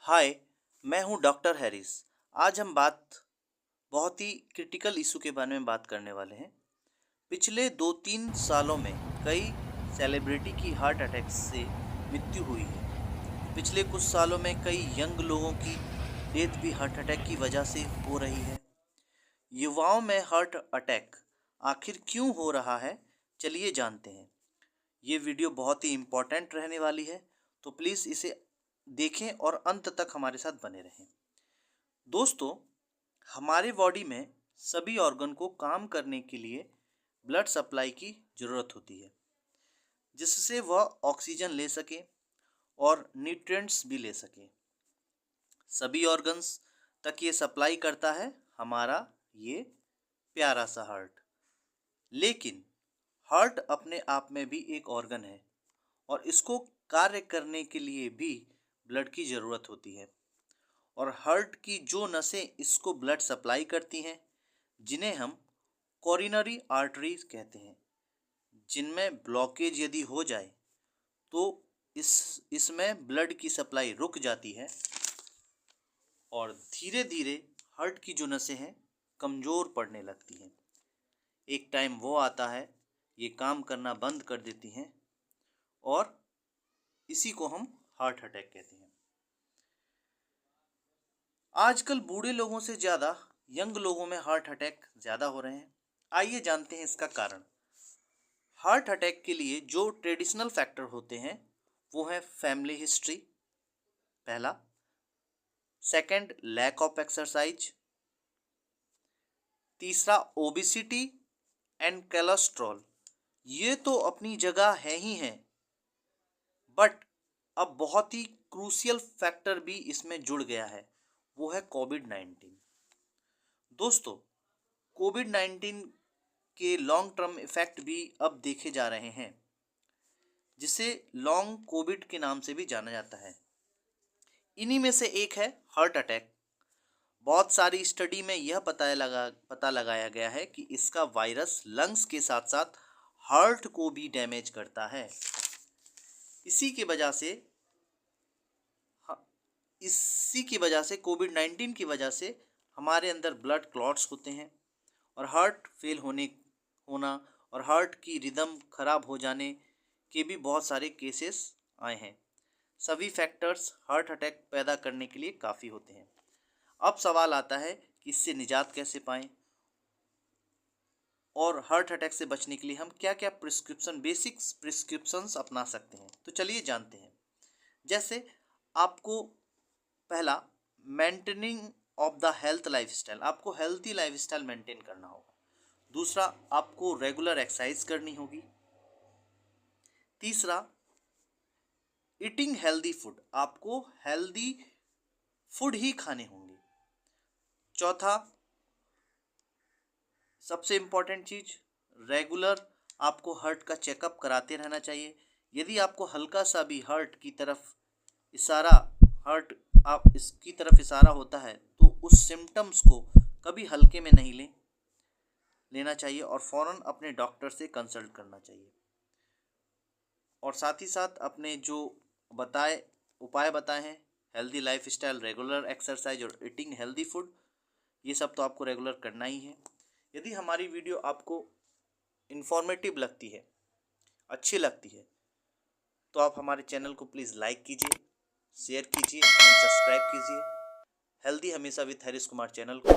हाय, मैं हूं doctor Harris. आज हम बहुत ही क्रिटिकल इशू के बारे में बात करने वाले हैं। पिछले 2-3 सालों में कई सेलिब्रिटी की हार्ट अटैक से मृत्यु हुई है। पिछले कुछ सालों में कई यंग लोगों की डेथ भी हार्ट अटैक की वजह से हो रही है। युवाओं में हार्ट अटैक आखिर क्यों हो रहा है, चलिए जानते हैं। ये वीडियो बहुत ही इम्पोर्टेंट रहने वाली है, तो प्लीज़ इसे देखें और अंत तक हमारे साथ बने रहें। दोस्तों, हमारे बॉडी में सभी ऑर्गन को काम करने के लिए ब्लड सप्लाई की ज़रूरत होती है, जिससे वह ऑक्सीजन ले सके और न्यूट्रिएंट्स भी ले सके। सभी ऑर्गन्स तक ये सप्लाई करता है हमारा ये प्यारा सा हार्ट। लेकिन हार्ट अपने आप में भी एक ऑर्गन है और इसको कार्य करने के लिए भी ब्लड की ज़रूरत होती है। और हार्ट की जो नसें इसको ब्लड सप्लाई करती हैं, जिन्हें हम कोरोनरी आर्टरीज कहते हैं, जिनमें ब्लॉकेज यदि हो जाए तो इसमें ब्लड की सप्लाई रुक जाती है और धीरे धीरे हार्ट की जो नसें हैं कमज़ोर पड़ने लगती हैं। एक टाइम वो आता है, ये काम करना बंद कर देती हैं और इसी को हम हार्ट अटैक कहते हैं। आजकल बूढ़े लोगों से ज़्यादा यंग लोगों में हार्ट अटैक ज़्यादा हो रहे हैं। आइए जानते हैं इसका कारण। हार्ट अटैक के लिए जो ट्रेडिशनल फैक्टर होते हैं वो है फैमिली हिस्ट्री, पहला। Second, lack of exercise. तीसरा, ओबिसिटी एंड कोलेस्ट्रॉल। ये तो अपनी जगह है ही हैं, बट अब बहुत ही क्रूशियल फैक्टर भी इसमें जुड़ गया है, वो है कोविड-19। दोस्तों, कोविड-19 के लॉन्ग टर्म इफ़ेक्ट भी अब देखे जा रहे हैं, जिसे लॉन्ग कोविड के नाम से भी जाना जाता है। इन्हीं में से एक है हार्ट अटैक। बहुत सारी स्टडी में यह पता लगाया गया है कि इसका वायरस लंग्स के साथ साथ हार्ट को भी डैमेज करता है। इसी की वजह से कोविड-19 की वजह से हमारे अंदर ब्लड क्लॉट्स होते हैं और हार्ट फेल होना और हार्ट की रिदम खराब हो जाने के भी बहुत सारे केसेस आए हैं। सभी फैक्टर्स हार्ट अटैक पैदा करने के लिए काफ़ी होते हैं। अब सवाल आता है कि इससे निजात कैसे पाएं और हार्ट अटैक से बचने के लिए हम क्या क्या बेसिक्स प्रिस्क्रिप्शंस अपना सकते हैं, तो चलिए जानते हैं। जैसे आपको पहला, maintaining of the health lifestyle, आपको हेल्थी लाइफस्टाइल मेंटेन करना होगा। दूसरा, आपको रेगुलर एक्सरसाइज करनी होगी। तीसरा, ईटिंग हेल्दी फूड, आपको हेल्दी फूड ही खाने होंगे। चौथा, सबसे इम्पॉर्टेंट चीज़, रेगुलर आपको हार्ट का चेकअप कराते रहना चाहिए। यदि आपको हल्का सा भी हार्ट आप इसकी तरफ इशारा होता है तो उस सिम्टम्स को कभी हल्के में नहीं लेना चाहिए और फ़ौरन अपने डॉक्टर से कंसल्ट करना चाहिए। और साथ ही साथ अपने जो उपाय बताए हैं, हेल्दी लाइफस्टाइल, रेगुलर एक्सरसाइज और ईटिंग हेल्दी फूड, ये सब तो आपको रेगुलर करना ही है। यदि हमारी वीडियो आपको इन्फॉर्मेटिव लगती है, अच्छी लगती है, तो आप हमारे चैनल को प्लीज़ लाइक कीजिए, शेयर कीजिए एंड सब्सक्राइब कीजिए। हेल्दी हमेशा विथ हैरिस कुमार चैनल को